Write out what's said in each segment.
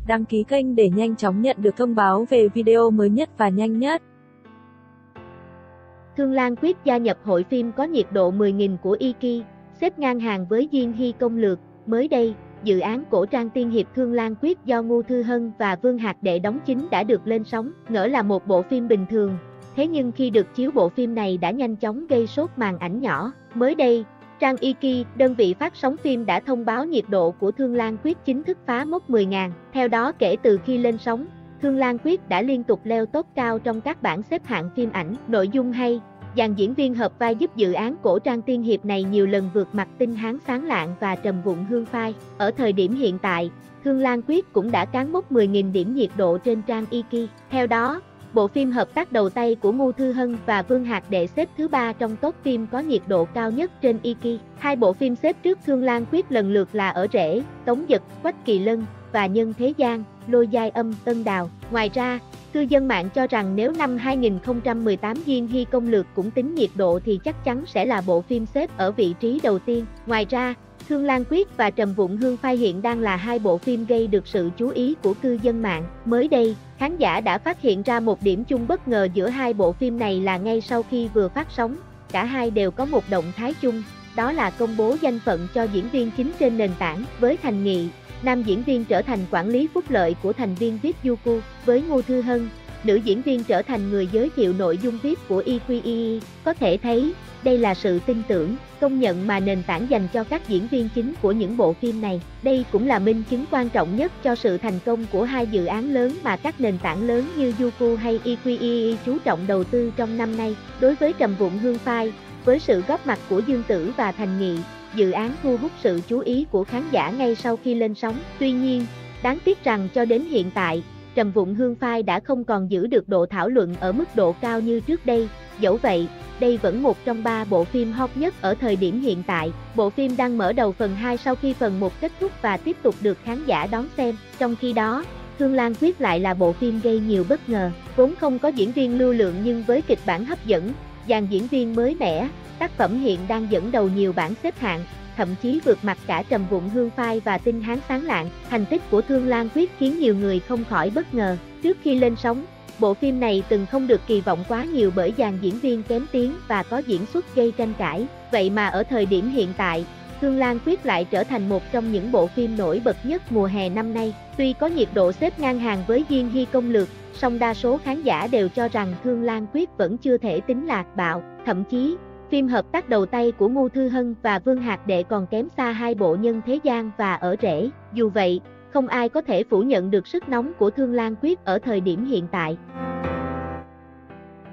đăng ký kênh để nhanh chóng nhận được thông báo về video mới nhất và nhanh nhất. Thương Lan Quyết gia nhập hội phim có nhiệt độ 10.000 của Iki, xếp ngang hàng với Diên Hy Công Lược. Mới đây, dự án cổ trang tiên hiệp Thương Lan Quyết do Ngô Thư Hân và Vương Hạc Đệ đóng chính đã được lên sóng. Ngỡ là một bộ phim bình thường, thế nhưng khi được chiếu bộ phim này đã nhanh chóng gây sốt màn ảnh nhỏ. Mới đây, trang Iki, đơn vị phát sóng phim đã thông báo nhiệt độ của Thương Lan Quyết chính thức phá mốc 10.000. Theo đó, kể từ khi lên sóng, Thương Lan Quyết đã liên tục leo top cao trong các bảng xếp hạng phim ảnh. Nội dung hay, dàn diễn viên hợp vai giúp dự án cổ trang tiên hiệp này nhiều lần vượt mặt Tinh Hán Sáng Lạng và Trầm Vụng Hương Phai. Ở thời điểm hiện tại, Thương Lan Quyết cũng đã cán mốc 10.000 điểm nhiệt độ trên trang Iki. Theo đó, bộ phim hợp tác đầu tay của Ngô Thư Hân và Vương Hạc Đệ xếp thứ 3 trong top phim có nhiệt độ cao nhất trên Iki. Hai bộ phim xếp trước Thương Lan Quyết lần lượt là Ở Rễ, Tống Dật, Quách Kỳ Lân và Nhân Thế Gian, Lôi Giai Âm, Tân Đào. Ngoài ra, cư dân mạng cho rằng nếu năm 2018 Diên Hy Công Lược cũng tính nhiệt độ thì chắc chắn sẽ là bộ phim xếp ở vị trí đầu tiên. Ngoài ra, Thương Lan Quyết và Trầm Vụng Hương Phai hiện đang là hai bộ phim gây được sự chú ý của cư dân mạng. Mới đây, khán giả đã phát hiện ra một điểm chung bất ngờ giữa hai bộ phim này là ngay sau khi vừa phát sóng, cả hai đều có một động thái chung, đó là công bố danh phận cho diễn viên chính trên nền tảng. Với Thành Nghị, nam diễn viên trở thành quản lý phúc lợi của thành viên VIP Youku. Với Ngô Thư Hân, nữ diễn viên trở thành người giới thiệu nội dung VIP của EQEE. Có thể thấy, đây là sự tin tưởng, công nhận mà nền tảng dành cho các diễn viên chính của những bộ phim này. Đây cũng là minh chứng quan trọng nhất cho sự thành công của hai dự án lớn mà các nền tảng lớn như Youku hay EQEE chú trọng đầu tư trong năm nay. Đối với Trầm Vụng Hương Phai, với sự góp mặt của Dương Tử và Thành Nghị, dự án thu hút sự chú ý của khán giả ngay sau khi lên sóng. Tuy nhiên, đáng tiếc rằng cho đến hiện tại, Trầm Vụng Hương Phai đã không còn giữ được độ thảo luận ở mức độ cao như trước đây. Dẫu vậy, đây vẫn một trong 3 bộ phim hot nhất ở thời điểm hiện tại. Bộ phim đang mở đầu phần 2 sau khi phần 1 kết thúc và tiếp tục được khán giả đón xem. Trong khi đó, Thương Lan Quyết lại là bộ phim gây nhiều bất ngờ. Vốn không có diễn viên lưu lượng nhưng với kịch bản hấp dẫn, dàn diễn viên mới mẻ, tác phẩm hiện đang dẫn đầu nhiều bảng xếp hạng, thậm chí vượt mặt cả Trầm Vụng Hương Phai và Tinh Hán Sáng Lạng. Thành tích của Thương Lan Quyết khiến nhiều người không khỏi bất ngờ. Trước khi lên sóng, bộ phim này từng không được kỳ vọng quá nhiều bởi dàn diễn viên kém tiếng và có diễn xuất gây tranh cãi. Vậy mà ở thời điểm hiện tại, Thương Lan Quyết lại trở thành một trong những bộ phim nổi bật nhất mùa hè năm nay. Tuy có nhiệt độ xếp ngang hàng với Diên Hy Công Lược, song đa số khán giả đều cho rằng Thương Lan Quyết vẫn chưa thể tính là bạo. Thậm chí, phim hợp tác đầu tay của Ngô Thư Hân và Vương Hạc Đệ còn kém xa hai bộ Nhân Thế Gian và Ở Rễ. Dù vậy, không ai có thể phủ nhận được sức nóng của Thương Lan Quyết ở thời điểm hiện tại.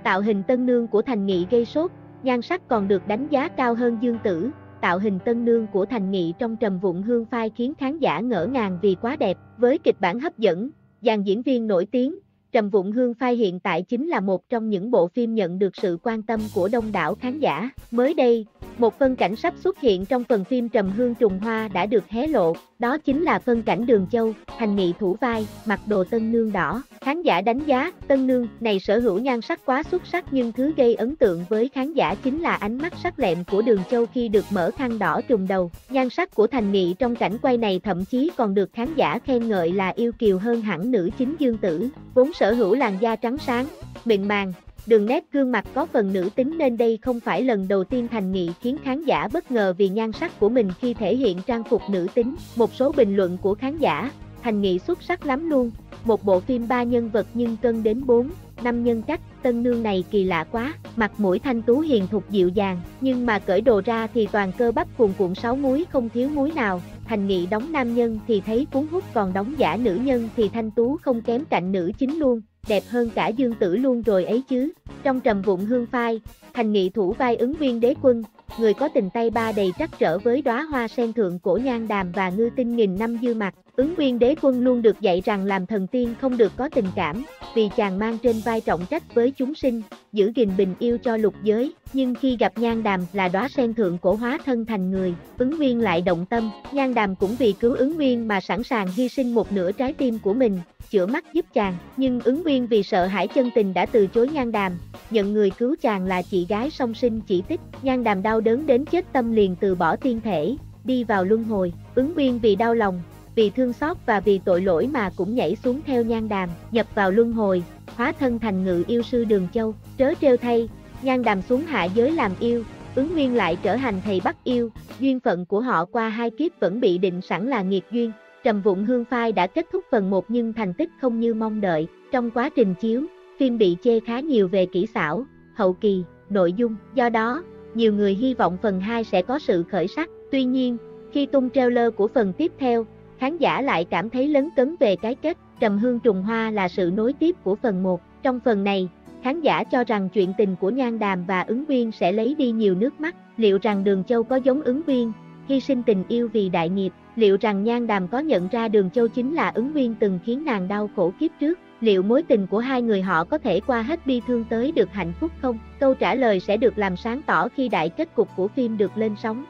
Tạo hình tân nương của Thành Nghị gây sốt, nhan sắc còn được đánh giá cao hơn Dương Tử. Tạo hình tân nương của Thành Nghị trong Trầm Vụng Hương Phai khiến khán giả ngỡ ngàng vì quá đẹp. Với kịch bản hấp dẫn, dàn diễn viên nổi tiếng, Trầm Vụng Hương Phai hiện tại chính là một trong những bộ phim nhận được sự quan tâm của đông đảo khán giả. Mới đây, một phân cảnh sắp xuất hiện trong phần phim Trầm Hương Trùng Hoa đã được hé lộ, đó chính là phân cảnh Đường Châu, Thành Nghị thủ vai, mặc đồ tân nương đỏ. Khán giả đánh giá, tân nương này sở hữu nhan sắc quá xuất sắc nhưng thứ gây ấn tượng với khán giả chính là ánh mắt sắc lẹm của Đường Châu khi được mở khăn đỏ trùm đầu. Nhan sắc của Thành Nghị trong cảnh quay này thậm chí còn được khán giả khen ngợi là yêu kiều hơn hẳn nữ chính Dương Tử. Vốn sở hữu làn da trắng sáng, mịn màng, đường nét gương mặt có phần nữ tính nên đây không phải lần đầu tiên Thành Nghị khiến khán giả bất ngờ vì nhan sắc của mình khi thể hiện trang phục nữ tính. Một số bình luận của khán giả, Thành Nghị xuất sắc lắm luôn, một bộ phim 3 nhân vật nhưng cân đến 4, 5 nhân cách, tân nương này kỳ lạ quá, mặt mũi thanh tú hiền thục dịu dàng, nhưng mà cởi đồ ra thì toàn cơ bắp cuồn cuộn 6 múi không thiếu múi nào. Thành Nghị đóng nam nhân thì thấy cuốn hút còn đóng giả nữ nhân thì thanh tú không kém cạnh nữ chính luôn, đẹp hơn cả Dương Tử luôn rồi ấy chứ. Trong Trầm Vụng Hương Phai, Thành Nghị thủ vai Ứng Viên Đế Quân, người có tình tay ba đầy trắc trở với đóa hoa sen thượng cổ Nhan Đàm và Ngư Tinh nghìn năm dư mặt. Ứng Viên Đế Quân luôn được dạy rằng làm thần tiên không được có tình cảm, vì chàng mang trên vai trọng trách với chúng sinh, giữ gìn bình yêu cho lục giới. Nhưng khi gặp Nhan Đàm là đóa sen thượng cổ hóa thân thành người, Ứng Viên lại động tâm. Nhan Đàm cũng vì cứu Ứng Viên mà sẵn sàng hy sinh một nửa trái tim của mình, chữa mắt giúp chàng. Nhưng Ứng Viên vì sợ hãi chân tình đã từ chối Nhan Đàm, nhận người cứu chàng là chị gái song sinh Chỉ Tích. Nhan Đàm đau đớn đến chết tâm liền từ bỏ tiên thể, đi vào luân hồi. Ứng Viên vì đau lòng, vì thương xót và vì tội lỗi mà cũng nhảy xuống theo Nhan Đàm, nhập vào luân hồi, hóa thân thành Ngự Yêu Sư Đường Châu. Trớ trêu thay, Nhan Đàm xuống hạ giới làm yêu, Ứng Nguyên lại trở thành thầy bắt yêu, duyên phận của họ qua 2 kiếp vẫn bị định sẵn là nghiệt duyên. Trầm Vụng Hương Phai đã kết thúc phần 1 nhưng thành tích không như mong đợi. Trong quá trình chiếu, phim bị chê khá nhiều về kỹ xảo, hậu kỳ, nội dung. Do đó, nhiều người hy vọng phần 2 sẽ có sự khởi sắc. Tuy nhiên, khi tung trailer của phần tiếp theo, khán giả lại cảm thấy lấn cấn về cái kết. Trầm Hương Trùng Hoa là sự nối tiếp của phần 1. Trong phần này, khán giả cho rằng chuyện tình của Nhan Đàm và Ứng Viên sẽ lấy đi nhiều nước mắt. Liệu rằng Đường Châu có giống Ứng Viên, hy sinh tình yêu vì đại nghiệp? Liệu rằng Nhan Đàm có nhận ra Đường Châu chính là Ứng Viên từng khiến nàng đau khổ kiếp trước? Liệu mối tình của hai người họ có thể qua hết bi thương tới được hạnh phúc không? Câu trả lời sẽ được làm sáng tỏ khi đại kết cục của phim được lên sóng.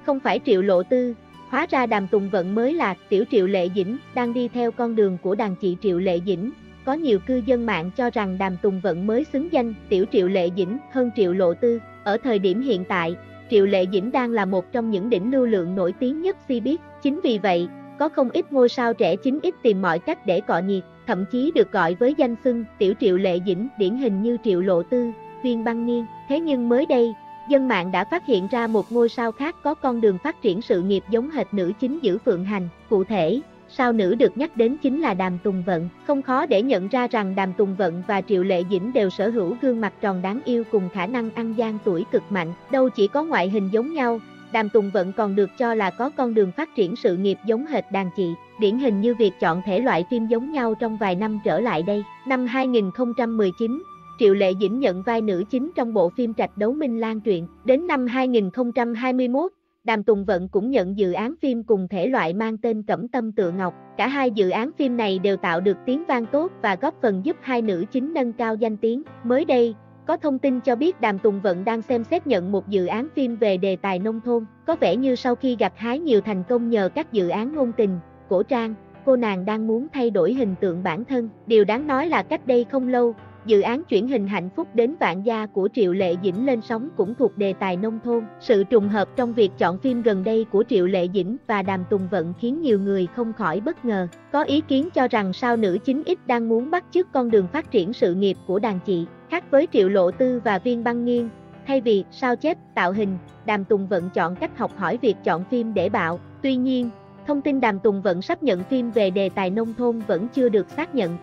Không phải Triệu Lộ Tư, hóa ra Đàm Tùng Vận mới là tiểu Triệu Lệ Dĩnh, đang đi theo con đường của đàn chị Triệu Lệ Dĩnh. Có nhiều cư dân mạng cho rằng Đàm Tùng Vận mới xứng danh tiểu Triệu Lệ Dĩnh hơn Triệu Lộ Tư. Ở thời điểm hiện tại, Triệu Lệ Dĩnh đang là một trong những đỉnh lưu lượng nổi tiếng nhất showbiz. Chính vì vậy, có không ít ngôi sao trẻ 9X tìm mọi cách để cọ nhiệt, thậm chí được gọi với danh xưng tiểu Triệu Lệ Dĩnh, điển hình như Triệu Lộ Tư, Viên Băng Niên. Thế nhưng mới đây, dân mạng đã phát hiện ra một ngôi sao khác có con đường phát triển sự nghiệp giống hệt nữ chính Dữ Phượng Hành. Cụ thể, sao nữ được nhắc đến chính là Đàm Tùng Vận. Không khó để nhận ra rằng Đàm Tùng Vận và Triệu Lệ Dĩnh đều sở hữu gương mặt tròn đáng yêu cùng khả năng ăn gian tuổi cực mạnh. Đâu chỉ có ngoại hình giống nhau, Đàm Tùng Vận còn được cho là có con đường phát triển sự nghiệp giống hệt đàn chị, điển hình như việc chọn thể loại phim giống nhau trong vài năm trở lại đây. Năm 2019, Triệu Lệ Dĩnh nhận vai nữ chính trong bộ phim Trạch Đấu Minh Lan truyện. Đến năm 2021, Đàm Tùng Vận cũng nhận dự án phim cùng thể loại mang tên Cẩm Tâm Tựa Ngọc. Cả hai dự án phim này đều tạo được tiếng vang tốt và góp phần giúp hai nữ chính nâng cao danh tiếng. Mới đây, có thông tin cho biết Đàm Tùng Vận đang xem xét nhận một dự án phim về đề tài nông thôn. Có vẻ như sau khi gặt hái nhiều thành công nhờ các dự án ngôn tình, cổ trang, cô nàng đang muốn thay đổi hình tượng bản thân. Điều đáng nói là cách đây không lâu, dự án chuyển hình Hạnh Phúc Đến Vạn Gia của Triệu Lệ Dĩnh lên sóng cũng thuộc đề tài nông thôn. Sự trùng hợp trong việc chọn phim gần đây của Triệu Lệ Dĩnh và Đàm Tùng Vận khiến nhiều người không khỏi bất ngờ. Có ý kiến cho rằng sao nữ chính X đang muốn bắt chước con đường phát triển sự nghiệp của đàn chị. Khác với Triệu Lộ Tư và Viên Băng Nghiên, thay vì sao chép, tạo hình, Đàm Tùng Vận chọn cách học hỏi việc chọn phim để bạo. Tuy nhiên, thông tin Đàm Tùng Vận sắp nhận phim về đề tài nông thôn vẫn chưa được xác nhận.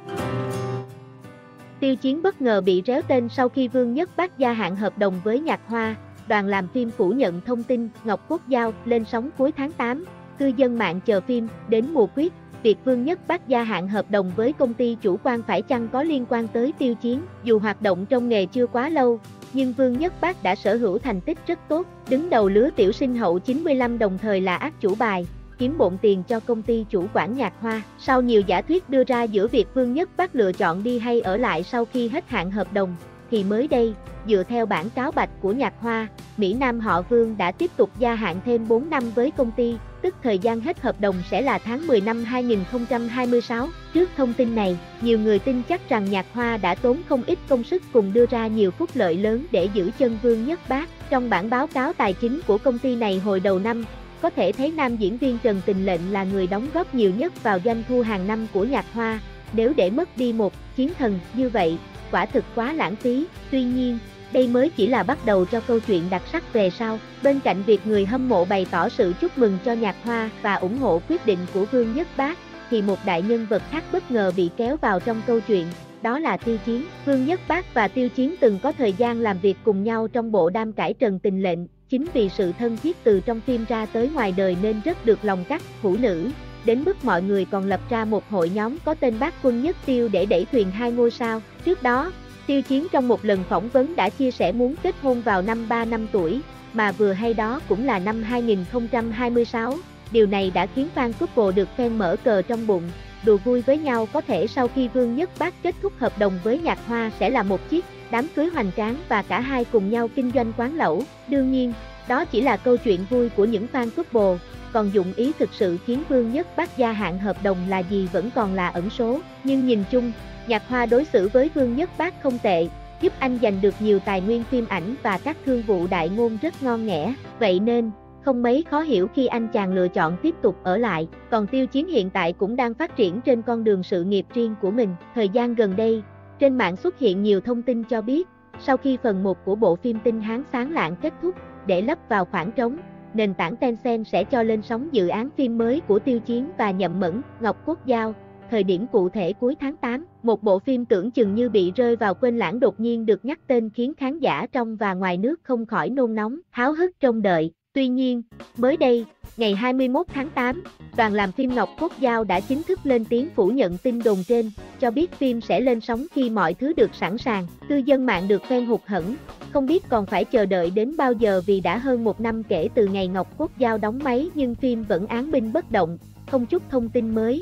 Tiêu Chiến bất ngờ bị réo tên sau khi Vương Nhất Bác gia hạn hợp đồng với Nhạc Hoa. Đoàn làm phim phủ nhận thông tin Ngọc Cốt Giao lên sóng cuối tháng 8. Cư dân mạng chờ phim đến mùa quyết. Việc Vương Nhất Bác gia hạn hợp đồng với công ty chủ quan phải chăng có liên quan tới Tiêu Chiến? Dù hoạt động trong nghề chưa quá lâu, nhưng Vương Nhất Bác đã sở hữu thành tích rất tốt, đứng đầu lứa tiểu sinh hậu 95 đồng thời là ác chủ bài, kiếm bộn tiền cho công ty chủ quản Nhạc Hoa. Sau nhiều giả thuyết đưa ra giữa việc Vương Nhất Bác lựa chọn đi hay ở lại sau khi hết hạn hợp đồng, thì mới đây, dựa theo bản cáo bạch của Nhạc Hoa, Mỹ Nam họ Vương đã tiếp tục gia hạn thêm 4 năm với công ty, tức thời gian hết hợp đồng sẽ là tháng 10 năm 2026. Trước thông tin này, nhiều người tin chắc rằng Nhạc Hoa đã tốn không ít công sức cùng đưa ra nhiều phúc lợi lớn để giữ chân Vương Nhất Bác. Trong bản báo cáo tài chính của công ty này hồi đầu năm, có thể thấy nam diễn viên Trần Tình Lệnh là người đóng góp nhiều nhất vào doanh thu hàng năm của Nhạc Hoa. Nếu để mất đi một chiến thần như vậy, quả thực quá lãng phí. Tuy nhiên, đây mới chỉ là bắt đầu cho câu chuyện đặc sắc về sau. Bên cạnh việc người hâm mộ bày tỏ sự chúc mừng cho Nhạc Hoa và ủng hộ quyết định của Vương Nhất Bác, thì một đại nhân vật khác bất ngờ bị kéo vào trong câu chuyện, đó là Tiêu Chiến. Vương Nhất Bác và Tiêu Chiến từng có thời gian làm việc cùng nhau trong bộ đam cải Trần Tình Lệnh. Chính vì sự thân thiết từ trong phim ra tới ngoài đời nên rất được lòng các hữu nữ, đến mức mọi người còn lập ra một hội nhóm có tên Bác Quân Nhất Tiêu để đẩy thuyền hai ngôi sao. Trước đó, Tiêu Chiến trong một lần phỏng vấn đã chia sẻ muốn kết hôn vào năm 35 tuổi, mà vừa hay đó cũng là năm 2026. Điều này đã khiến fan couple được fan mở cờ trong bụng, đùa vui với nhau có thể sau khi Vương Nhất Bác kết thúc hợp đồng với Nhạc Hoa sẽ là một chiếc đám cưới hoành tráng và cả hai cùng nhau kinh doanh quán lẩu. Đương nhiên, đó chỉ là câu chuyện vui của những fan couple, còn dụng ý thực sự khiến Vương Nhất Bác gia hạn hợp đồng là gì vẫn còn là ẩn số. Nhưng nhìn chung, Nhạc Hoa đối xử với Vương Nhất Bác không tệ, giúp anh giành được nhiều tài nguyên phim ảnh và các thương vụ đại ngôn rất ngon nghẻ. Vậy nên, không mấy khó hiểu khi anh chàng lựa chọn tiếp tục ở lại, còn Tiêu Chiến hiện tại cũng đang phát triển trên con đường sự nghiệp riêng của mình. Thời gian gần đây, trên mạng xuất hiện nhiều thông tin cho biết, sau khi phần 1 của bộ phim Tinh Hán Sáng Lạng kết thúc, để lấp vào khoảng trống, nền tảng Tencent sẽ cho lên sóng dự án phim mới của Tiêu Chiến và Nhậm Mẫn, Ngọc Cốt Dao. Thời điểm cụ thể cuối tháng 8, một bộ phim tưởng chừng như bị rơi vào quên lãng đột nhiên được nhắc tên khiến khán giả trong và ngoài nước không khỏi nôn nóng, háo hức trông đợi. Tuy nhiên, mới đây, ngày 21 tháng 8, đoàn làm phim Ngọc Cốt Dao đã chính thức lên tiếng phủ nhận tin đồn trên, cho biết phim sẽ lên sóng khi mọi thứ được sẵn sàng. Cư dân mạng được khen hụt hẫng, không biết còn phải chờ đợi đến bao giờ vì đã hơn 1 năm kể từ ngày Ngọc Cốt Dao đóng máy nhưng phim vẫn án binh bất động, không chút thông tin mới.